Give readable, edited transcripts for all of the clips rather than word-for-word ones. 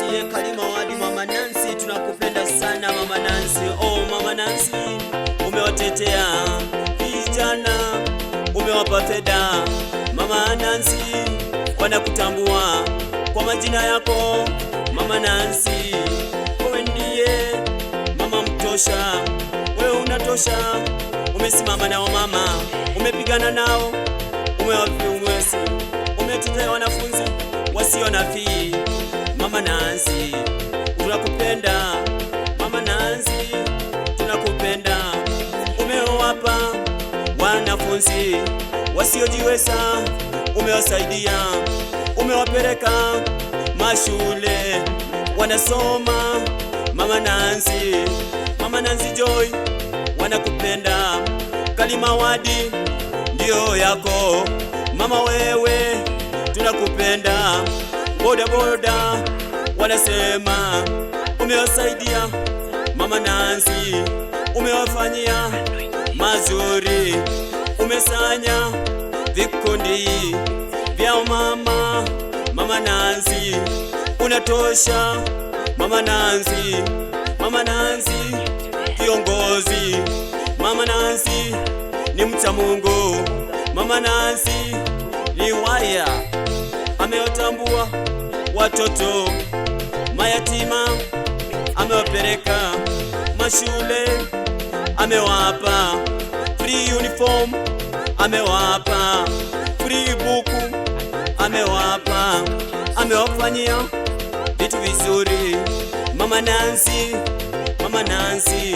ndiye Kalima Wadi. Mama Nancy, tunakupenda sana Mama Nancy. Oh Mama Nancy, umewatetea vijana, umewapa fedha. Mama Nancy, wanakutambua kwa majina yako Mama Nancy. Wewe ndiye mama mtosha, wewe unatosha. Umesimama nao mama, umepigana nao, umewasi, umetetea wanafunzi wasio na fee. Mama Nancy, tunakupenda Mama Nancy, tunakupenda. Umewapa wanafunzi wasiojiweza, umewasaidia, umewapeleka mashule wanasoma. Mama Nancy, Mama Nancy Joy, wanakupenda. Kalima Wadi ndio yako mama, wewe tunakupenda. Boda boda wanasema umewasaidia Mama Nancy, umewafanyia mazuri, umesanya vikundi vya mama. Mama Nancy, unatosha Mama Nancy. Mama Nancy kiongozi, Mama Nancy ni mcha Mungu. Mama Nancy ni waya, amewatambua watoto mayatima, amewapeleka mashule, amewapa free uniform, amewapa free buku, amewapa, amewafanyia vitu vizuri. Mama Nancy, Mama Nancy,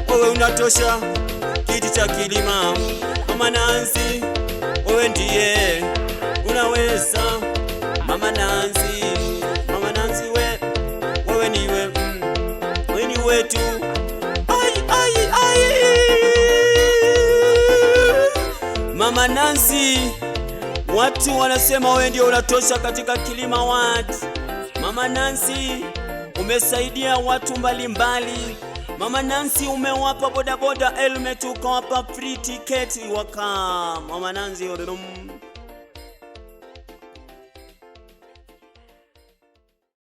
wewe unatosha kiti cha kilima. Mama Nancy, wewe ndiye unaweza. Mama Nancy, Mama Nancy, wewe niwe, wewe ni wetu. Mama Nancy, watu wanasema wewe ndio unatosha katika Kalima Wadi. Mama Nancy, umesaidia watu mbalimbali. Mama Nancy, umewapa bodaboda helmet, ukawapa free ticket waka. Mama Nancy